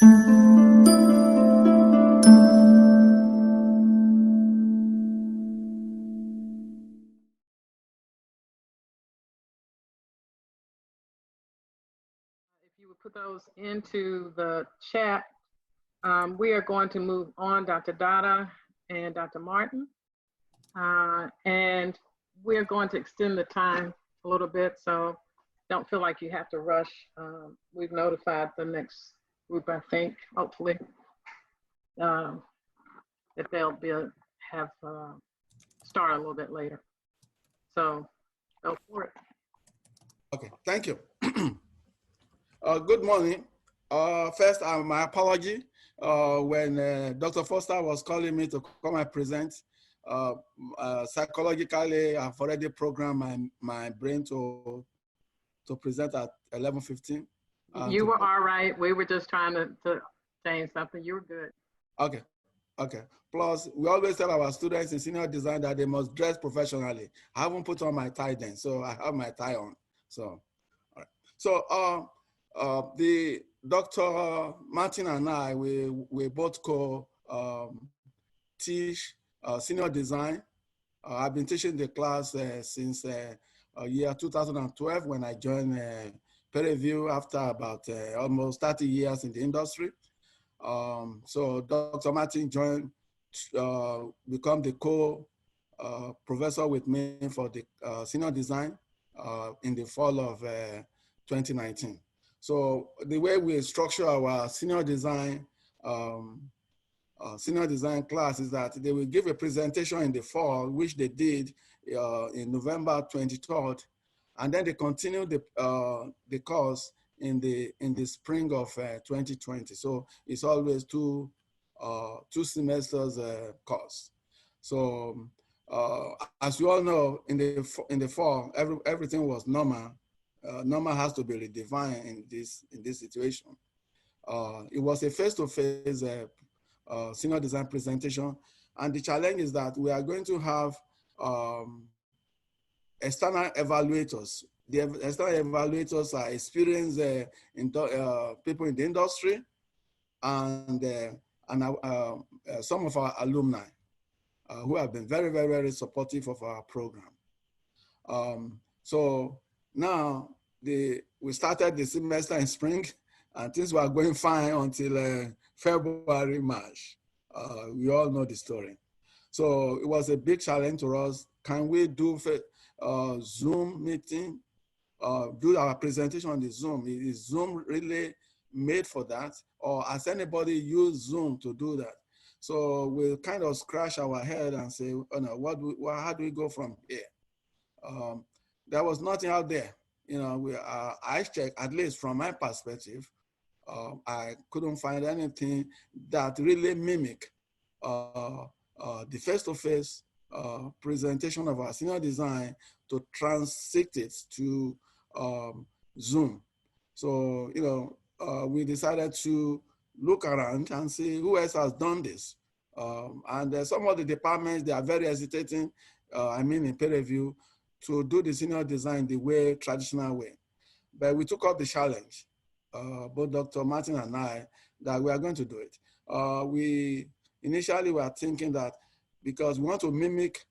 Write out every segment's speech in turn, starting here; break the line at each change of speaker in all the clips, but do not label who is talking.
If you would put those into the chat, we are going to move on, Dr. Dada and Dr. Martin. And we're going to extend the time a little bit, so don't feel like you have to rush. We've notified the next group, I think, hopefully, that they'll have start a little bit later. So go for it.
Okay, thank you. Good morning. First, my apology. When Dr. Foster was calling me to come and present, psychologically, I've already programmed my brain to present at 11:15.
You were all right. We were just trying to change something. You were good.
Okay, okay. Plus, we always tell our students in senior design that they must dress professionally. I haven't put on my tie then, so I have my tie on. So, all right. So, the Dr. Martin and I, we both teach senior design. I've been teaching the class since year 2012 when I joined Prairie after about almost 30 years in the industry. So Dr. Martin joined, become the co-professor with me for the senior design in the fall of 2019. So the way we structure our senior design class is that they will give a presentation in the fall, which they did in November 23rd, and then they continue the course in the spring of 2020. So it's always two semesters course. So as you all know, in the fall, everything was normal. Normal has to be redefined in this situation. It was a face-to-face senior design presentation, and the challenge is that we are going to have external evaluators. The external evaluators are experienced people in the industry, and some of our alumni who have been very, very, very supportive of our program. So now we started the semester in spring, and things were going fine until February, March. We all know the story. So it was a big challenge to us. Can we do Zoom meeting, do our presentation on the Zoom? Is Zoom really made for that? Or has anybody used Zoom to do that? So we kind of scratch our head and say, oh no, how do we go from here? There was nothing out there. You know, I checked, at least from my perspective, I couldn't find anything that really mimic the face-to-face presentation of our senior design to transit it to Zoom. So, you know, we decided to look around and see who else has done this. And some of the departments, they are very hesitating, in peer review, to do the senior design the traditional way. But we took up the challenge, both Dr. Martin and I, that we are going to do it. We initially were thinking that because we want to mimic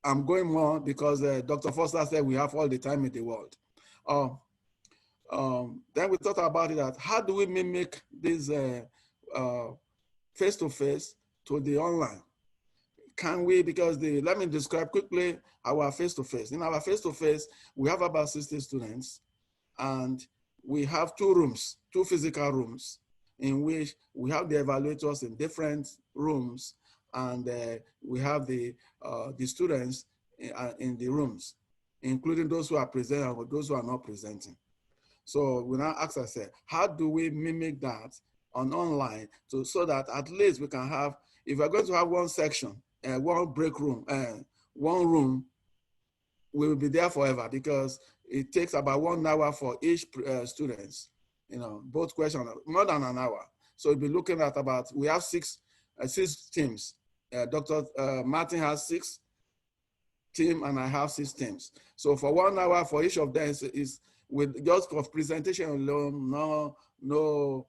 I'm going more because Dr. Foster said we have all the time in the world. Then we thought about it that how do we mimic this face-to-face to the online? Can we, because let me describe quickly our face-to-face. In our face-to-face, we have about 60 students, and we have two physical rooms, in which we have the evaluators in different rooms, and we have the students in the rooms, including those who are presenting or those who are not presenting. So we now ask ourselves, how do we mimic that on online so that at least we can have, if we're going to have one section, one break room, one room, we will be there forever because it takes about 1 hour for each students, you know, both questions, more than an hour. So we'll be looking at about, we have six teams. Dr. Martin has 6 teams and I have 6 teams. So for 1 hour for each of them is with just for presentation alone, no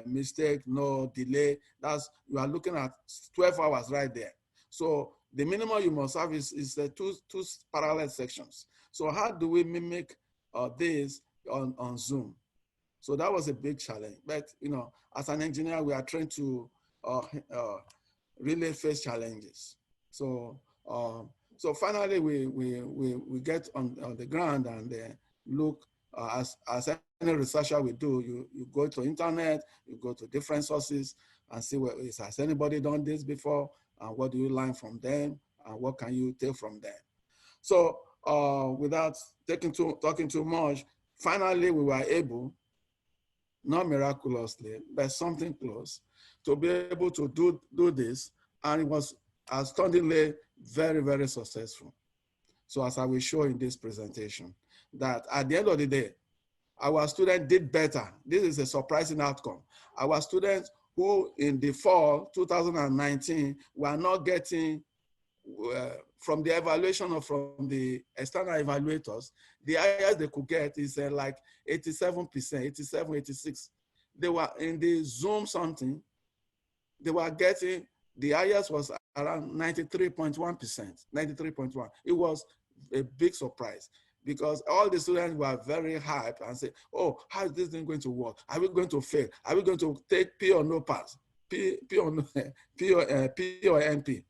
mistake, no delay. You are looking at 12 hours right there. So the minimum you must have is the two parallel sections. So how do we mimic this on Zoom? So that was a big challenge. But as an engineer, we are trying to really face challenges. So so finally, we get on the ground and look as any researcher will do. You go to internet, you go to different sources and see has anybody done this before, and what do you learn from them, and what can you take from them. So without talking too much, finally we were able, not miraculously, but something close, to be able to do this, and it was astoundingly very, very successful. So as I will show in this presentation, that at the end of the day, our students did better. This is a surprising outcome. Our students who in the fall 2019 were not getting from the evaluation or from the external evaluators, the highest they could get is like 87%, 87, 86. They were in the Zoom something, they were getting, the highest was around 93.1%, 93.1. It was a big surprise because all the students were very hyped and said, oh, how is this thing going to work? Are we going to fail? Are we going to take P or no pass? P or NP,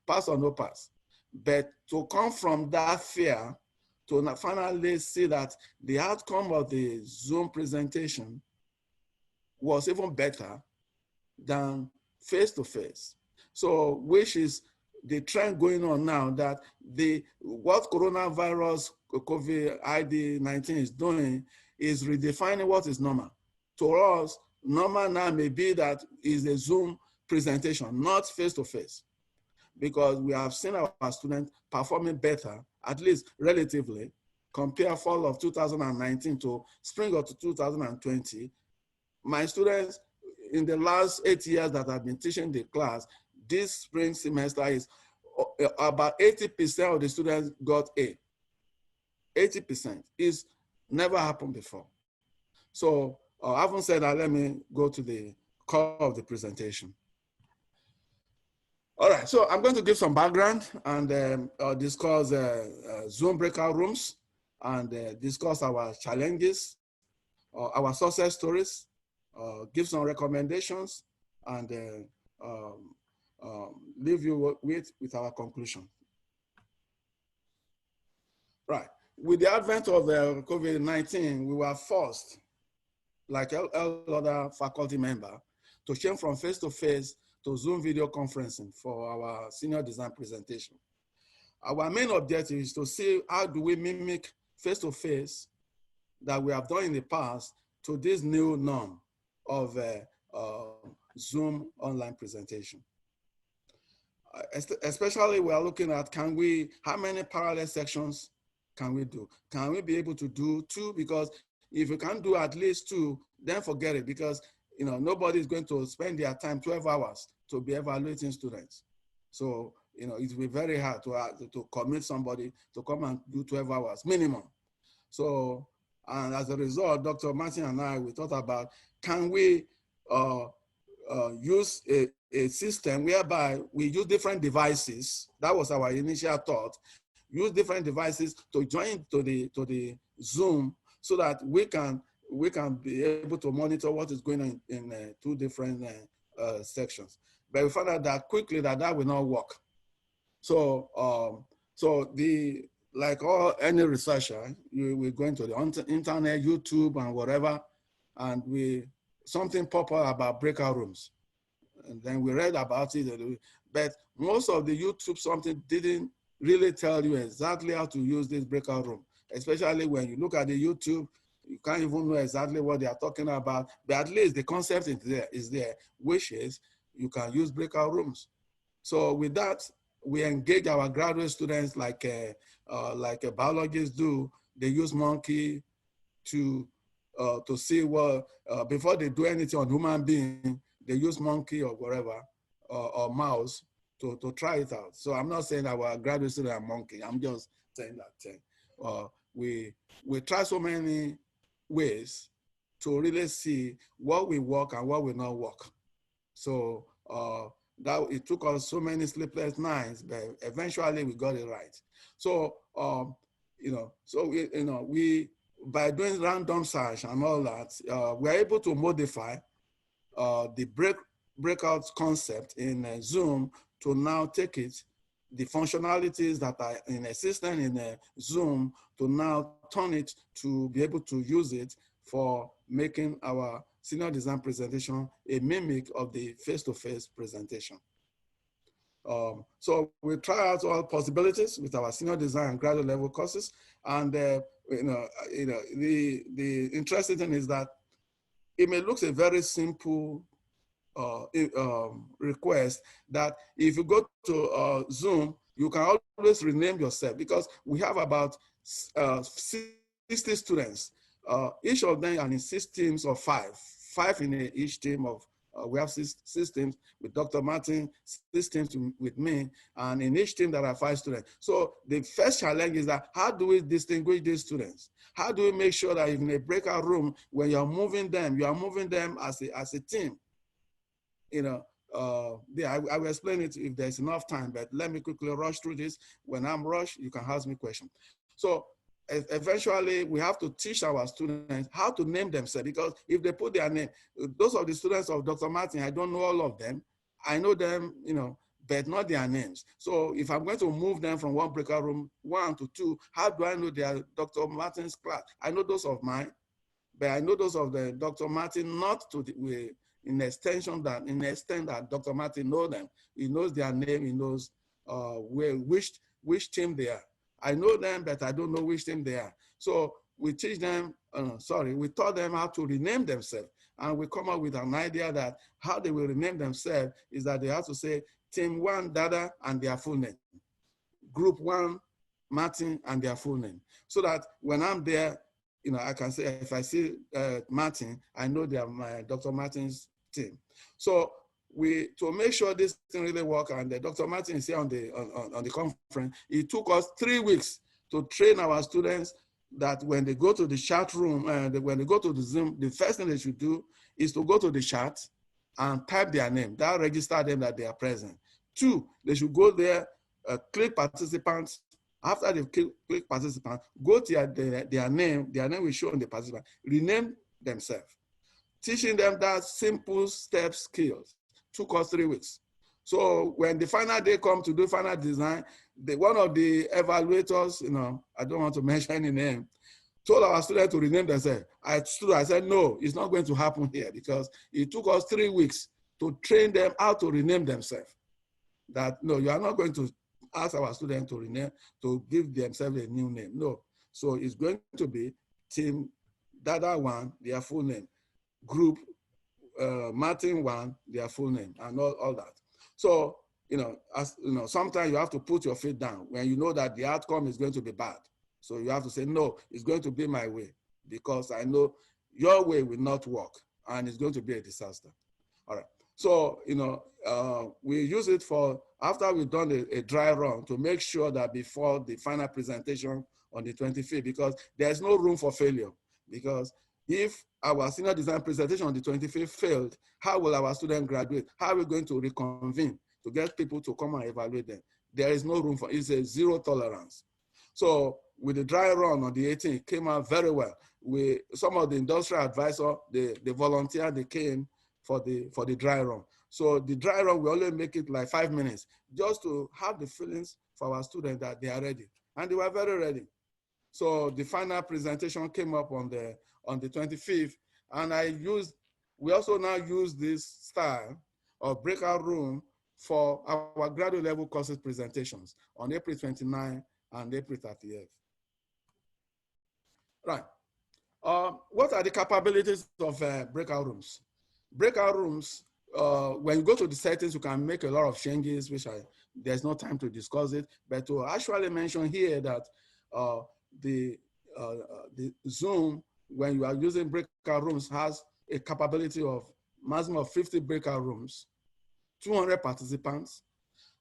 pass or no pass. But to come from that fear to finally see that the outcome of the Zoom presentation was even better than face-to-face. So, which is the trend going on now, that what coronavirus COVID-19 is doing is redefining what is normal. To us, normal now may be that is a Zoom presentation, not face-to-face, because we have seen our students performing better, at least relatively, compare fall of 2019 to spring of 2020. My students, in the last 8 years that I've been teaching the class, this spring semester is about 80% of the students got A. 80% is never happened before. So having said that, let me go to the core of the presentation. All right, so I'm going to give some background and discuss Zoom breakout rooms and discuss our challenges, our success stories, give some recommendations, and leave you with our conclusion. Right. With the advent of COVID-19, we were forced, like all other faculty member, to change from face-to-face to Zoom video conferencing for our senior design presentation. Our main objective is to see how do we mimic face-to-face that we have done in the past to this new norm of Zoom online presentation. Especially we are looking at how many parallel sections can we do? Can we be able to do 2? Because if you can't do at least 2, then forget it, because nobody is going to spend their time 12 hours to be evaluating students. So, it will be very hard to commit somebody to come and do 12 hours minimum. So, and as a result, Dr. Martin and I, we thought about, can we use a system whereby we use different devices? That was our initial thought. Use different devices to join to the Zoom so that we can be able to monitor what is going on in 2 different sections. But we found out that quickly that will not work. So like any researcher, we go into the internet, YouTube, and whatever, and something pop up about breakout rooms, and then we read about it. But most of the YouTube something didn't really tell you exactly how to use this breakout room, especially when you look at the YouTube. You can't even know exactly what they are talking about, but at least the concept is there, which is you can use breakout rooms. So with that, we engage our graduate students like biologists do. They use monkey to see what, before they do anything on human being, they use monkey or whatever, or mouse to try it out. So I'm not saying our graduate students are monkey. I'm just saying that we try so many ways to really see what will work and what will not work. So that it took us so many sleepless nights, but eventually we got it right. So we by doing random search and all that, we're able to modify the breakout concept in Zoom to now take it, the functionalities that are in a system in Zoom, to now turn it to be able to use it for making our senior design presentation a mimic of the face-to-face presentation. So we try out all possibilities with our senior design and graduate level courses. And the interesting thing is that it may look a very simple request, that if you go to Zoom, you can always rename yourself, because we have about 60 students. Each of them are in 6 teams of 5 in each team of, we have 6 teams with Dr. Martin, 6 teams with me, and in each team there are 5 students. So the first challenge is that how do we distinguish these students? How do we make sure that in a breakout room, when you're moving them, you are moving them as a team? I will explain it if there's enough time, but let me quickly rush through this. When I'm rushed, you can ask me questions. So eventually we have to teach our students how to name themselves, because if they put their name, those of the students of Dr. Martin, I don't know all of them. I know them, but not their names. So if I'm going to move them from one breakout room 1 to 2, how do I know they are Dr. Martin's class? I know those of mine, but I know those of the Dr. Martin not to the in the extent that Dr. Martin knows them. He knows their name, he knows which team they are. I know them, but I don't know which team they are. So we teach them, we taught them how to rename themselves. And we come up with an idea that how they will rename themselves is that they have to say Team 1 Dada and their full name. Group 1 Martin and their full name. So that when I'm there, I can say, if I see Martin, I know they are my Dr. Martin's team. So to make sure this thing really works, and Dr. Martin is here on the conference, it took us 3 weeks to train our students that when they go to the chat room, when they go to the Zoom, the first thing they should do is to go to the chat and type their name. That register them that they are present. 2, they should go there, click participants. After they click participant, go to their name will show on the participant, rename themselves. Teaching them that simple step skills took us 3 weeks. So when the final day comes to do final design, one of the evaluators, I don't want to mention any name, told our students to rename themselves. I said, no, it's not going to happen here, because it took us 3 weeks to train them how to rename themselves. That, no, you are not going to ask our students to rename, to give themselves a new name. No. So it's going to be Team Dada 1, their full name. Group Martin 1, their full name, and all that. So, sometimes you have to put your feet down when you know that the outcome is going to be bad. So you have to say, no, it's going to be my way, because I know your way will not work and it's going to be a disaster. All right. So, we use it for, after we've done a dry run, to make sure that before the final presentation on the 25th, because there's no room for failure. Because if our senior design presentation on the 25th failed, how will our students graduate? How are we going to reconvene to get people to come and evaluate them? There is no room for, it's a 0 tolerance. So with the dry run on the 18th, it came out very well. Some of the industrial advisors, the volunteers, they came for the dry run. So the dry run, we only make it like 5 minutes, just to have the feelings for our students that they are ready. And they were very ready. So the final presentation came up on the 25th, and we also now use this style of breakout room for our graduate level courses presentations on April 29 and April 30th. Right. What are the capabilities of breakout rooms? Breakout rooms, when you go to the settings, you can make a lot of changes, which there's no time to discuss it, but to actually mention here that the Zoom, when you are using breakout rooms, has a capability of maximum of 50 breakout rooms, 200 participants.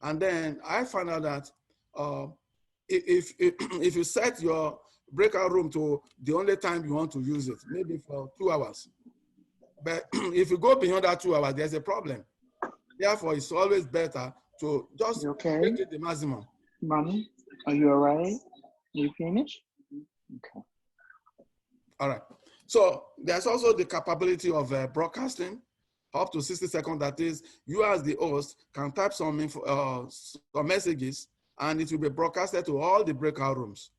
And then I found out that if you set your breakout room to the only time you want to use it, maybe for 2 hours. But if you go beyond that 2 hours, there's a problem. Therefore, it's always better to just make it the maximum.
Mommy, are you all right? You finished? Okay.
All right. So there's also the capability of broadcasting up to 60 seconds. That is, you as the host can type some messages, and it will be broadcasted to all the breakout rooms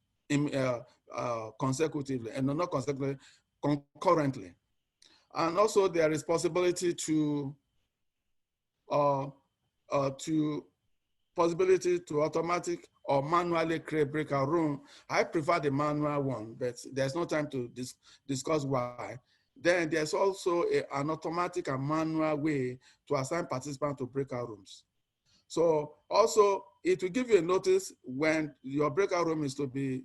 consecutively, and not consecutively, concurrently. And also there is possibility to automatic or manually create breakout room. I prefer the manual one, but there's no time to discuss why. Then there's also an automatic and manual way to assign participants to breakout rooms. So also it will give you a notice when your breakout room is to be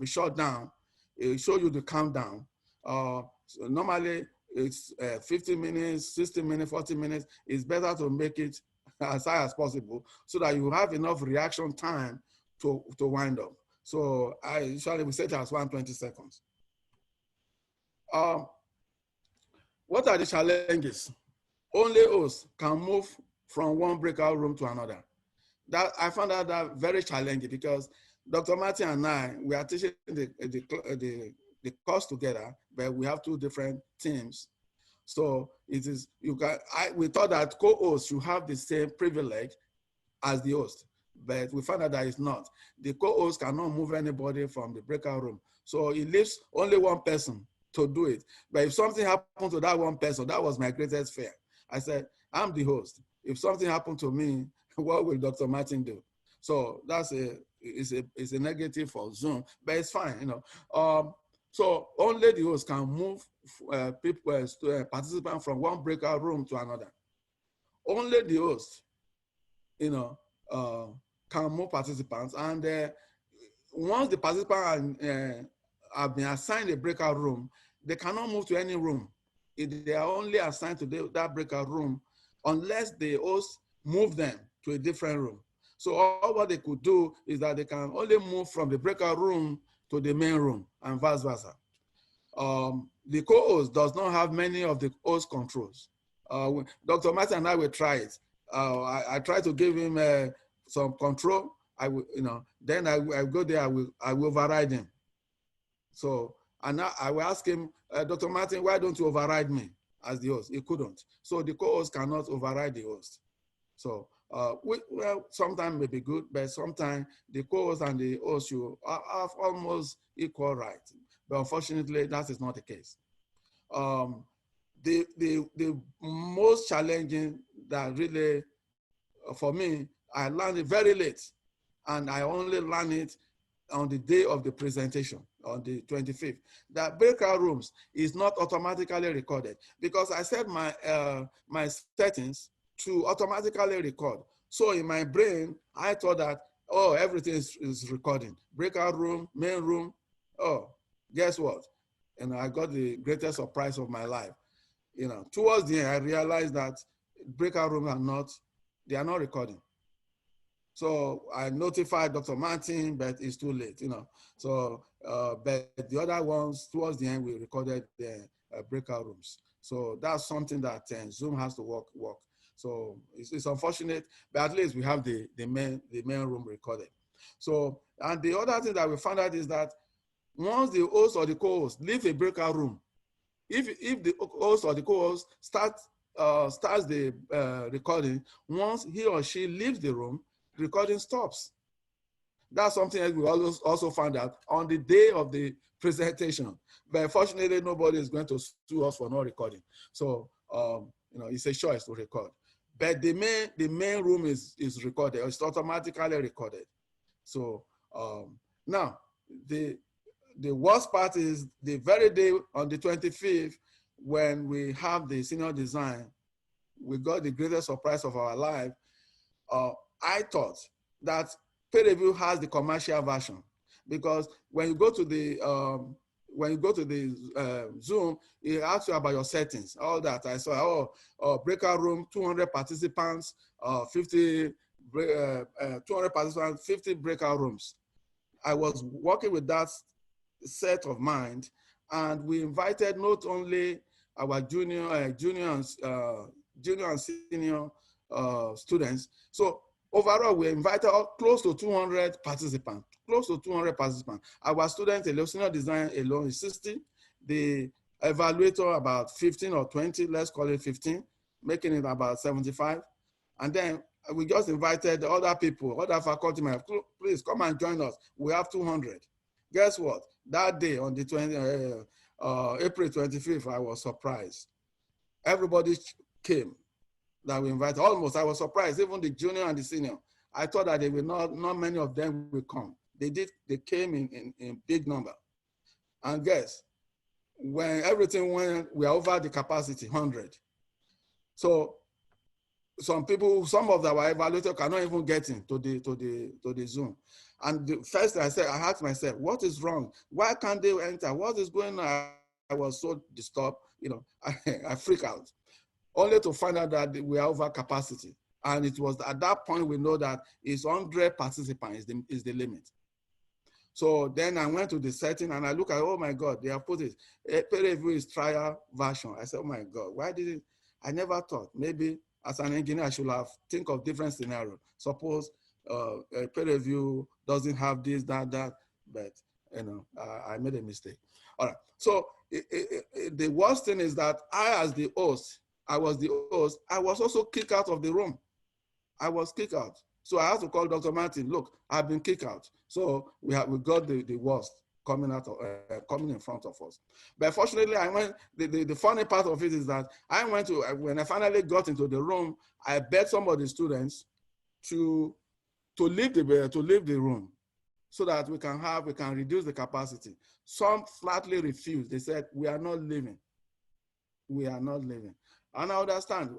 shut down. It will show you the countdown. So normally it's 50 minutes, 60 minutes, 40 minutes. It's better to make it as high as possible so that you have enough reaction time to wind up. So I usually we set it as 120 seconds. What are the challenges? Only hosts can move from one breakout room to another. That I found out that very challenging because Dr. Martin and I, we are teaching the course together, but we have 2 different teams. So it is we thought that co-hosts should have the same privilege as the host, but we found out that it's not. The co-host cannot move anybody from the breakout room. So it leaves only one person to do it. But if something happened to that one person, that was my greatest fear. I said, I'm the host. If something happened to me, what will Dr. Martin do? So that's it's a negative for Zoom, but it's fine, you know. So only the host can move participants from one breakout room to another. Only the host, you know, can move participants. And once the participants have been assigned a breakout room, they cannot move to any room. They are only assigned to that breakout room unless the host move them to a different room. So all what they could do is that they can only move from the breakout room to the main room and vice versa. The co-host does not have many of the host controls. Dr. Martin and I will try it. I try to give him some control. I will, you know, then I go there. I will override him. So and I will ask him, Dr. Martin, why don't you override me as the host? He couldn't. So the co-host cannot override the host. So well, sometimes may be good, but sometimes the co-host and the host should have almost equal rights. But unfortunately, that is not the case. The most challenging that really, for me, I learned it very late, and I only learned it on the day of the presentation, on the 25th, that breakout rooms is not automatically recorded because I set my my settings to automatically record. So in my brain, I thought that, oh, everything is recording. Breakout room, main room. Oh, guess what? And I got the greatest surprise of my life. You know, towards the end, I realized that breakout rooms are not recording. So I notified Dr. Martin, but it's too late, you know. So, but the other ones, towards the end, we recorded the breakout rooms. So that's something that Zoom has to work. So it's unfortunate, but at least we have the main room recorded. So, and the other thing that we found out is that once the host or the co-host leave a breakout room, if the host or the co-host starts the recording, once he or she leaves the room, recording stops. That's something that we also found out on the day of the presentation. But fortunately, nobody is going to sue us for not recording. So you know, it's a choice to record. But the main room is recorded. It's automatically recorded. So now the worst part is the very day on the 25th when we have the senior design, we got the greatest surprise of our life. I thought that Prairie has the commercial version because when you go to the Zoom, it asks you about your settings, all that. I saw, breakout room, 200 participants, 200 participants, 50 breakout rooms. I was working with that set of mind, and we invited not only our junior and senior students. So overall, we invited close to 200 participants. Close to 200 participants. Our students, the senior design alone is 60. The evaluator about 15 or 20, let's call it 15, making it about 75. And then we just invited the other people, other faculty members, please come and join us. We have 200. Guess what? That day on the April 25th, I was surprised. Everybody came that we invited. Almost, I was surprised, even the junior and the senior. I thought that they will not many of them will come. They did, they came in big number. And guess, when everything went, we are over the capacity, 100. So some people, some of our evaluators cannot even get into the Zoom. And the first thing I asked myself, what is wrong? Why can't they enter? What is going on? I was so disturbed, you know, I freak out. Only to find out that we are over capacity. And it was at that point we know that it's 100 participants is the limit. So then I went to the setting and I look at, oh my God, they have put it, Prairie is trial version. I said, oh my God, why did it? I never thought, maybe as an engineer, I should have think of different scenarios. Suppose Prairie doesn't have this, that, but you know, I made a mistake. All right, so the worst thing is that I was the host, I was also kicked out of the room. I was kicked out. So I had to call Dr. Martin, look, I've been kicked out. So we got the worst coming out of, coming in front of us. But fortunately, I went, the funny part of it is that I went to, when I finally got into the room, I begged some of the students to leave the room so that we can reduce the capacity. Some flatly refused. They said, we are not leaving. We are not leaving. And I understand.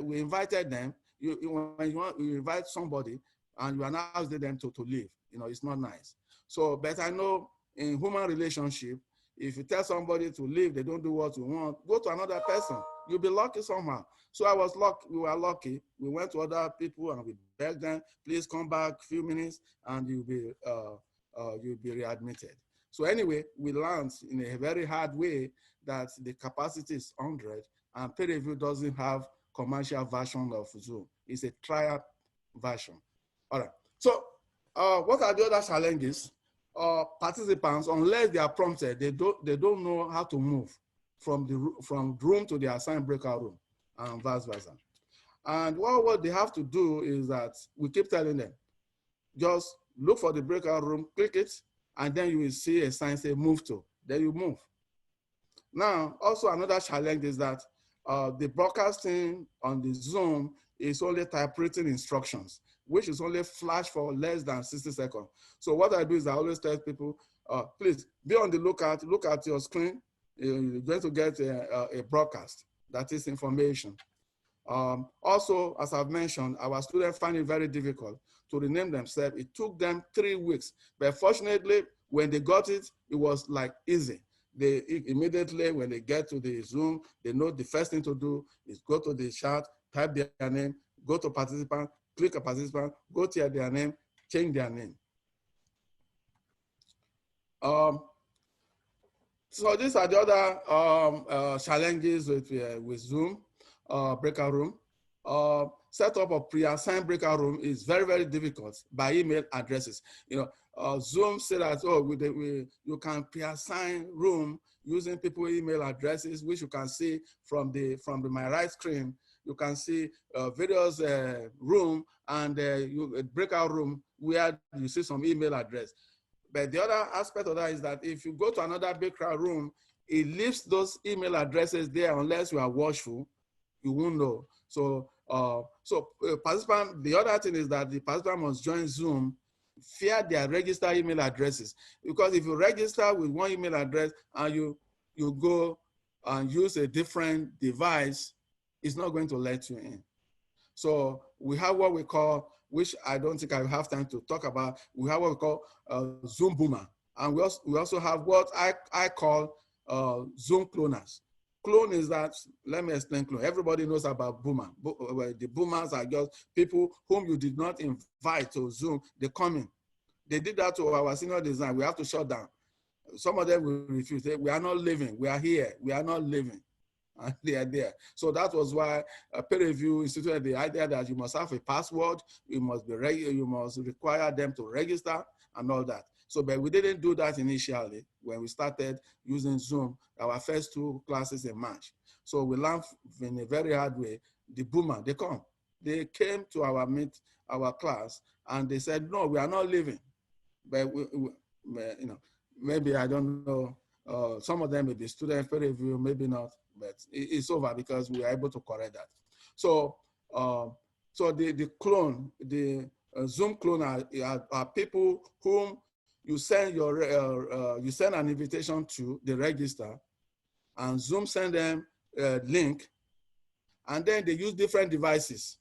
We invited them. When you invite somebody and you announce them to leave, you know, it's not nice. So, but I know in human relationship, if you tell somebody to leave, they don't do what you want, go to another person. You'll be lucky somehow. So I was lucky, we were lucky. We went to other people and we begged them, please come back a few minutes and you'll be readmitted. So anyway, we learned in a very hard way that the capacity is 100 and Prairie doesn't have commercial version of Zoom. It's a trial version. All right. So what are the other challenges? Participants, unless they are prompted, they don't know how to move from room to the assigned breakout room and vice versa. And what they have to do is that we keep telling them, just look for the breakout room, click it, and then you will see a sign say move to. Then you move. Now, also another challenge is that the broadcasting on the Zoom is only typewritten instructions, which is only flash for less than 60 seconds. So what I do is I always tell people, please be on the lookout, look at your screen. You're going to get a broadcast, that is information. Also, as I've mentioned, our students find it very difficult to rename themselves. It took them 3 weeks, but fortunately, when they got it, it was like easy. They immediately, when they get to the Zoom, they know the first thing to do is go to the chat, type their name, go to participant, click a participant, go to their name, change their name. So these are the other challenges with Zoom breakout room. Setup of pre-assigned breakout room is very, very difficult by email addresses. You know, Zoom said that, oh, you can pre-assign room using people email addresses, which you can see from my right screen. You can see various room and breakout room where you see some email address. But the other aspect of that is that if you go to another breakout room, it leaves those email addresses there unless you are watchful, you won't know. So, participant, the other thing is that the participant must join Zoom via their registered email addresses. Because if you register with one email address and you go and use a different device, it's not going to let you in. So we have what we call, which I don't think I have time to talk about, we have what we call Zoom Boomer. And we also have what I call Zoom cloners. Clone is that, let me explain clone. Everybody knows about Boomer. The Boomers are just people whom you did not invite to Zoom, they come in. They did that to our senior design, we have to shut down. some of them will refuse. We are not leaving. We are here. We are not leaving. And they are there. So that was why peer review instituted the idea that you must have a password, you must require them to register and all that. So, but we didn't do that initially when we started using Zoom, our first 2 classes in March. So we learned in a very hard way. The boomer, they came to our class, and they said, no, we are not leaving. But maybe I don't know. Some of them may be student peer review, maybe not, but it's over because we are able to correct that. So, the clone, the Zoom clone are people whom you send you send an invitation to, they register, and Zoom send them a link, and then they use different devices.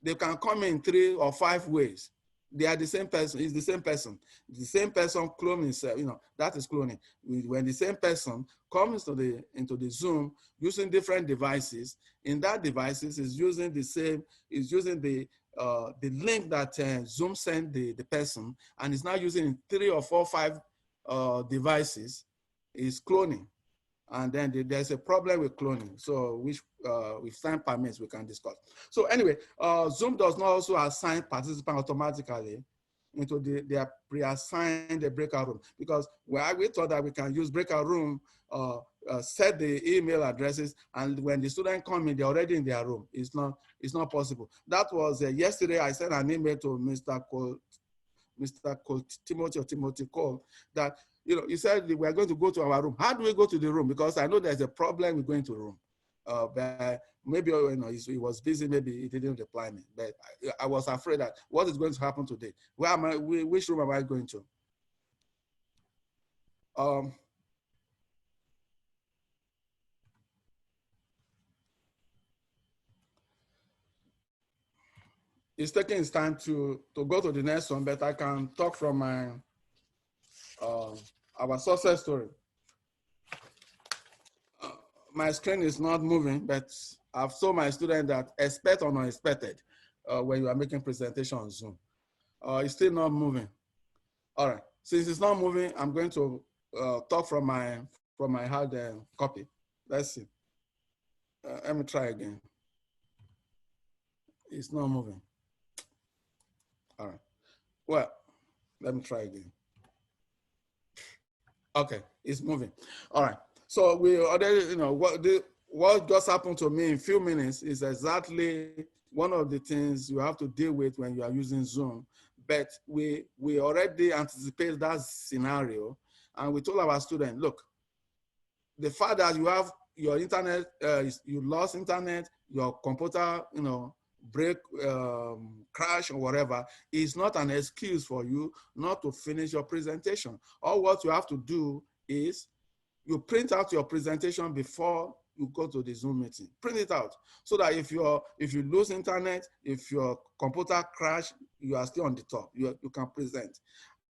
They can come in 3 or 5 ways. They are the same person. It's the same person. The same person clone himself. That is cloning. When the same person comes into the Zoom using different devices, in that devices is using the link that Zoom sent the person, and is now using 3 or 4 or 5 devices. Is cloning. And then there's a problem with cloning, so which with time permits we can discuss. So anyway, Zoom does not also assign participants automatically into their pre-assigned breakout room, because we thought that we can use breakout room, set the email addresses, and when the student come in, they're already in their room. It's not possible. That was yesterday. I sent an email to Mr. Timothy Cole that, he said we are going to go to our room. How do we go to the room? Because I know there's a problem with going to the room. But maybe he was busy. Maybe he didn't reply me. But I was afraid that what is going to happen today? Where am I? Which room am I going to? It's taking its time to go to the next one, but I can talk from our success story. My screen is not moving, but I've told my student that expect or unexpected when you are making presentation on Zoom. It's still not moving. All right, since it's not moving, I'm going to talk from my hard copy. Let's see. Let me try again. It's not moving. All right. Well, let me try again. Okay, it's moving. All right. So we already, what just happened to me in a few minutes is exactly one of the things you have to deal with when you are using Zoom. But we already anticipate that scenario, and we told our students, look, the fact that you have your internet, you lost internet, your computer, break, crash or whatever, is not an excuse for you not to finish your presentation. All what you have to do is you print out your presentation before you go to the Zoom meeting. Print it out so that if you lose internet, if your computer crash, you are still on the top. You can present.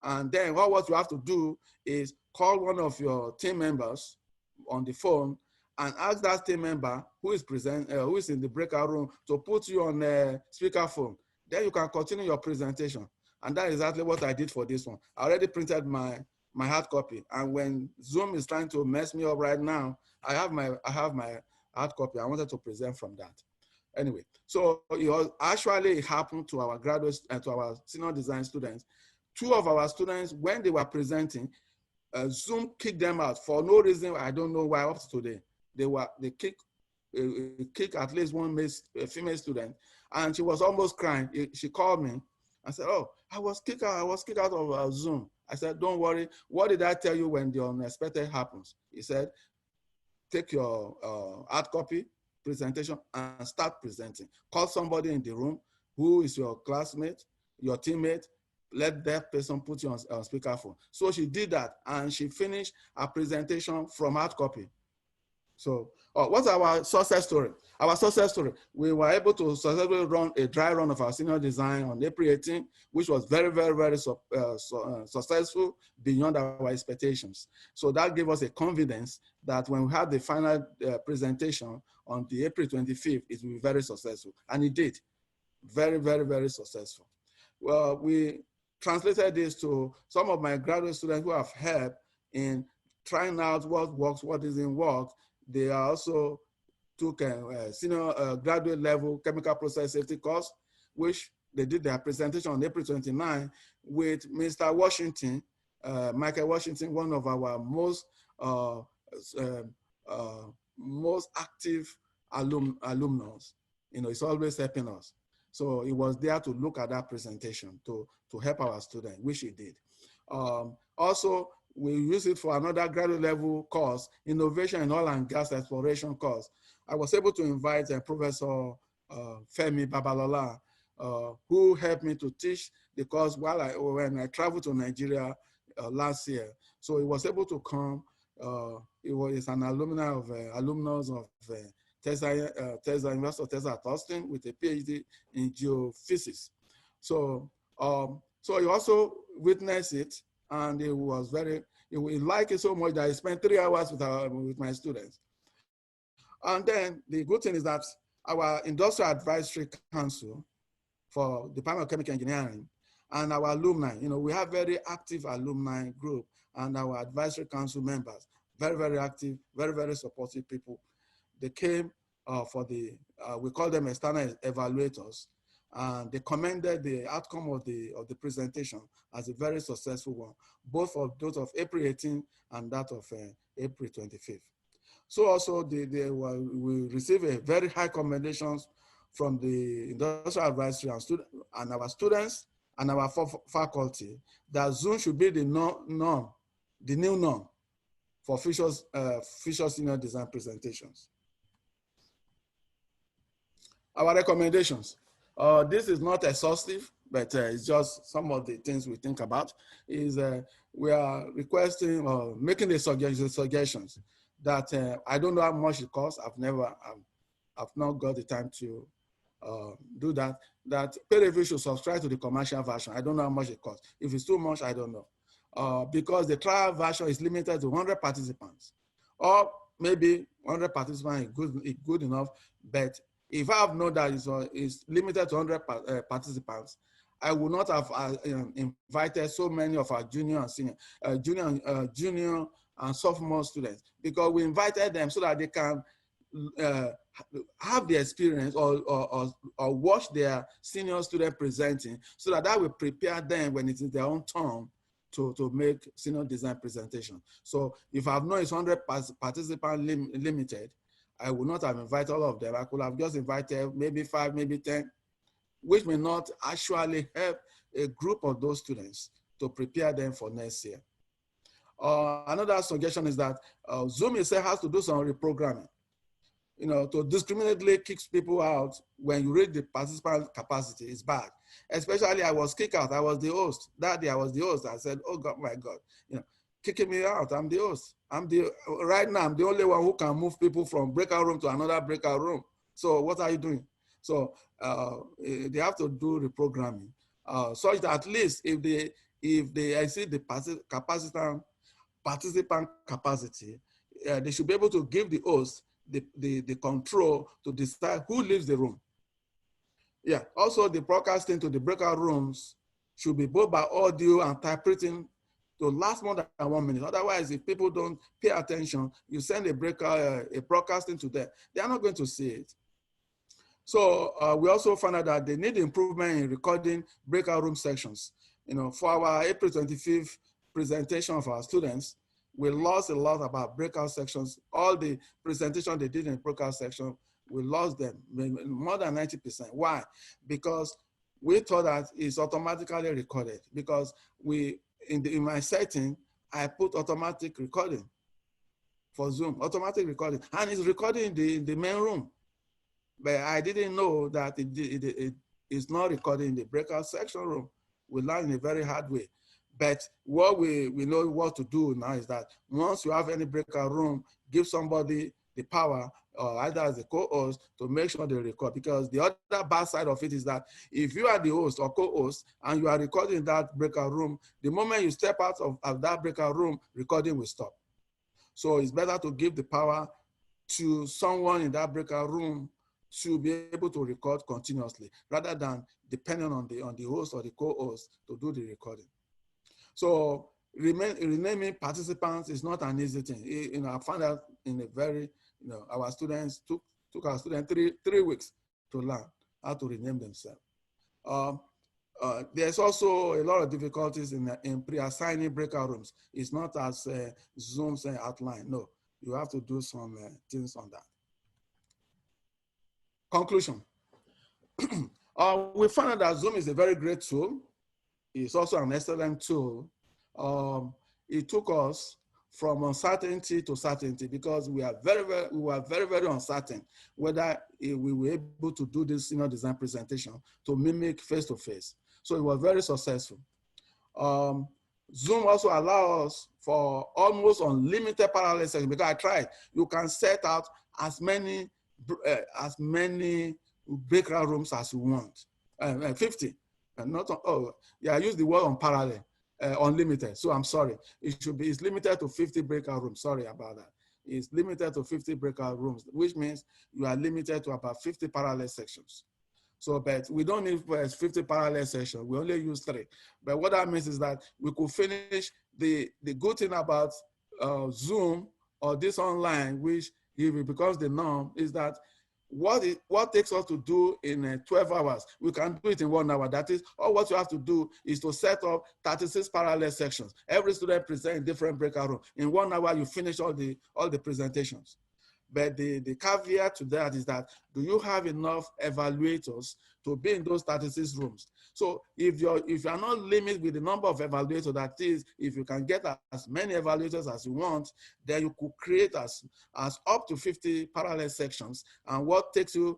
And then what you have to do is call one of your team members on the phone and ask that team member who is in the breakout room to put you on speakerphone. Then you can continue your presentation. And that is exactly what I did for this one. I already printed my hard copy. And when Zoom is trying to mess me up right now, I have my hard copy. I wanted to present from that. Anyway, so it happened to our graduates and to our senior design students. 2 of our students, when they were presenting, Zoom kicked them out for no reason. I don't know why up to today. They kicked at least one female student, and she was almost crying. She called me and said, "Oh, I was kicked out of Zoom." I said, "Don't worry. What did I tell you when the unexpected happens?" He said, "Take your hard copy presentation and start presenting. Call somebody in the room who is your classmate, your teammate. Let that person put you on speakerphone." So she did that, and she finished her presentation from hard copy. So what's our success story? Our success story, we were able to successfully run a dry run of our senior design on April 18, which was very, very, very successful beyond our expectations. So that gave us a confidence that when we had the final presentation on the April 25th, it will be very successful. And it did. Very, very, very successful. Well, we translated this to some of my graduate students who have helped in trying out what works, what doesn't work. They also took a senior graduate level chemical process safety course, which they did their presentation on April 29 with Mr. Washington, Michael Washington, one of our most active alumnus. You know, it's always helping us. So he was there to look at that presentation to help our students, which he did. Also, we use it for another graduate level course, Innovation in Oil and Gas Exploration course. I was able to invite Professor Femi Babalola, who helped me to teach the course when I traveled to Nigeria last year. So he was able to come. He was an alumnus of University of Texas at Austin with a PhD in geophysics. So he also witnessed it, and he was he liked it so much that he spent 3 hours with my students. And then the good thing is that our Industrial Advisory Council for Department of Chemical Engineering and our alumni, you know, we have very active alumni group, and our advisory council members, very, very active, very, very supportive people. They came for we call them external evaluators, and they commended the outcome of the presentation as a very successful one, both of those of April 18 and that of April 25th. So also we received a very high commendations from the industrial advisory and our students and our faculty that Zoom should be the new norm for future senior design presentations. Our recommendations. This is not exhaustive, but it's just some of the things we think about. We are requesting making the suggestions that I don't know how much it costs. I've not got the time to do that. That peer review should subscribe to the commercial version. I don't know how much it costs. If it's too much, I don't know. Because the trial version is limited to 100 participants, or maybe 100 participants is good enough. But if I have known that it's limited to 100 participants, I would not have invited so many of our junior and senior, junior and sophomore students, because we invited them so that they can have the experience or watch their senior student presenting, so that will prepare them when it is their own turn to make senior design presentation. So if I've known it's 100 participant limited, I would not have invited all of them. I could have just invited maybe 5, maybe 10, which may not actually help a group of those students to prepare them for next year. Another suggestion is that Zoom itself has to do some reprogramming, you know, to discriminately kick people out when you read the participant capacity is bad. Especially I was kicked out. I was the host. That day I was the host. I said, oh God, my God, you know, kicking me out. I'm the host. Right now, I'm the only one who can move people from breakout room to another breakout room. So what are you doing? So they have to do reprogramming such that at least if they exceed the participant capacity, they should be able to give the host the control to decide who leaves the room. Yeah, also the broadcasting to the breakout rooms should be both by audio and typewritten to last more than 1 minute. Otherwise, if people don't pay attention, you send a broadcasting to them, they are not going to see it. So we also found out that they need improvement in recording breakout room sections. You know, for our April 25th presentation of our students, we lost a lot about breakout sections. All the presentation they did in breakout section, we lost them, more than 90%. Why? Because we thought that it's automatically recorded. Because in my setting, I put automatic recording for Zoom, automatic recording, and it's recording in the main room. But I didn't know that it is not recording in the breakout section room. We learned in a very hard way. But what we know what to do now is that once you have any breakout room, give somebody the power, either as a co-host, to make sure they record. Because the other bad side of it is that if you are the host or co-host and you are recording in that breakout room, the moment you step out of that breakout room, recording will stop. So it's better to give the power to someone in that breakout room to be able to record continuously, rather than depending on the host or the co-host to do the recording. So renaming participants is not an easy thing. You know, I found out in a very, you know, our students took our students three weeks to learn how to rename themselves. There's also a lot of difficulties in pre-assigning breakout rooms. It's not as Zoom's outline. No, you have to do some things on that. Conclusion. We found out that Zoom is a very great tool. It's also an excellent tool. It took us from uncertainty to certainty because we were very uncertain whether we were able to do this senior design presentation to mimic face-to-face. So it was very successful. Zoom also allows us for almost unlimited parallel sessions because I tried. You can set out as many breakout rooms as you want, 50. And not, oh, yeah, I use the word on parallel, unlimited. So I'm sorry. It's limited to 50 breakout rooms. Sorry about that. It's limited to 50 breakout rooms, which means you are limited to about 50 parallel sections. So, but we don't need 50 parallel sections. We only use 3. But what that means is that we could finish the good thing about Zoom or this online, which if it becomes the norm, is that what takes us to do in 12 hours, we can do it in 1 hour. That is, all what you have to do is to set up 36 parallel sections. Every student presents in different breakout rooms. In 1 hour, you finish all the presentations. But the caveat to that is that, do you have enough evaluators to be in those 36 rooms? So if you're not limited with the number of evaluators, that is, if you can get as many evaluators as you want, then you could create as up to 50 parallel sections. And what takes you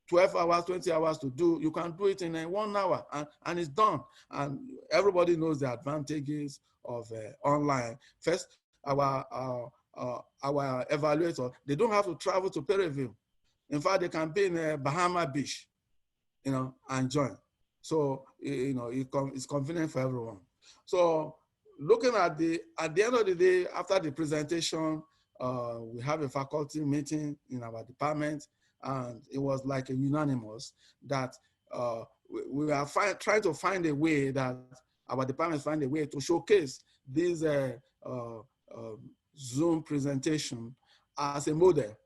12 hours, 20 hours to do, you can do it in 1 hour and it's done. And everybody knows the advantages of online. First, our evaluator, they don't have to travel to Prairie. In fact, they can be in a Bahama Beach, you know, and join. So, you know, it's convenient for everyone. So looking at the end of the day, after the presentation, we have a faculty meeting in our department, and it was like a unanimous that we are trying to find a way that our department find a way to showcase these Zoom presentation as a model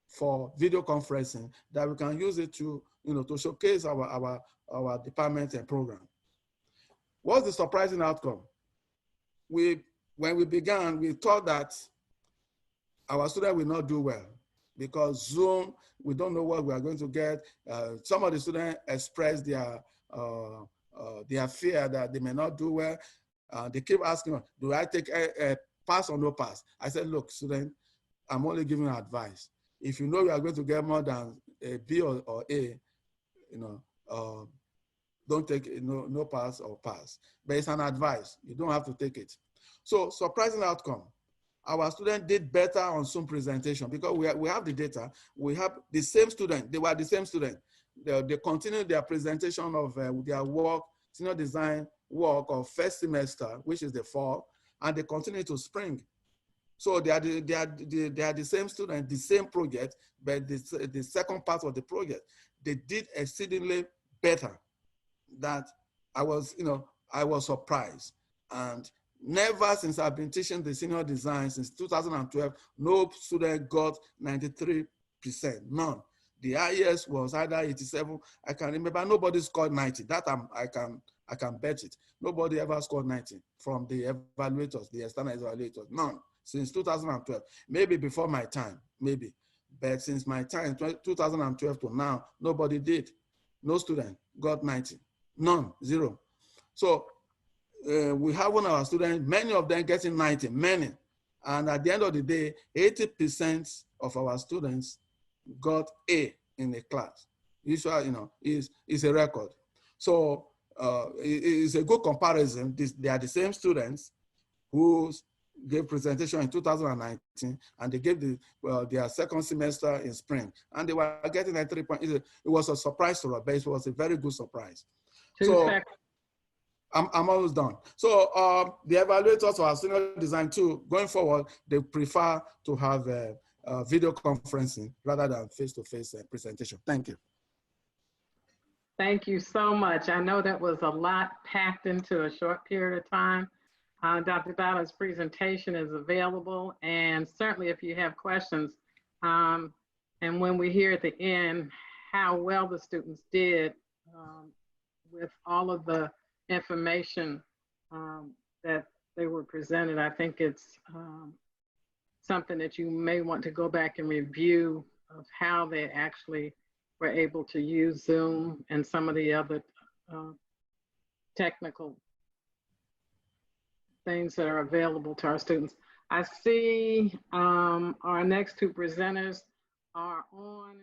for video conferencing that we can use it to, you know, to showcase our department and program. What's the surprising outcome? When we began, we thought that our students will not do well because Zoom, we don't know what we are going to get. Some of the students expressed their fear that they may not do well. They keep asking, do I take a pass or no pass? I said, look, student, I'm only giving you advice. If you know you are going to get more than a B or A, you know, don't take it, no pass or pass. But it's an advice. You don't have to take it. So surprising outcome. Our students did better on Zoom presentation because we have the data. We have the same student. They were the same student. They continued their presentation of their work, senior design work of first semester, which is the fall, and they continue to spring. So they are the same student, the same project, but the second part of the project, they did exceedingly better. That I was surprised. And never since I've been teaching the senior design since 2012, no student got 93%, none. The highest was either 87. I can remember nobody scored 90. That I can bet it. Nobody ever scored 90 from the evaluators, the external evaluators, none. Since 2012, maybe before my time, maybe. But since my time, 2012 to now, nobody did. No student got 90, none, 0. So we have one of our students, many of them getting 90, many. And at the end of the day, 80% of our students got A in a class. Usually, you know, is a record. So it's a good comparison. They are the same students who gave presentation in 2019, and they gave their second semester in spring, and they were getting 93 points. It was a surprise to us, but it was a very good surprise. I'm almost done. So the evaluators for our senior design too, going forward, they prefer to have video conferencing rather than face-to-face presentation. Thank you.
Thank you so much. I know that was a lot packed into a short period of time. Dr. Donna's presentation is available, and certainly if you have questions, and when we hear at the end how well the students did with all of the information that they were presented, I think it's something that you may want to go back and review of how they actually were able to use Zoom and some of the other technical things that are available to our students. I see our next two presenters are on.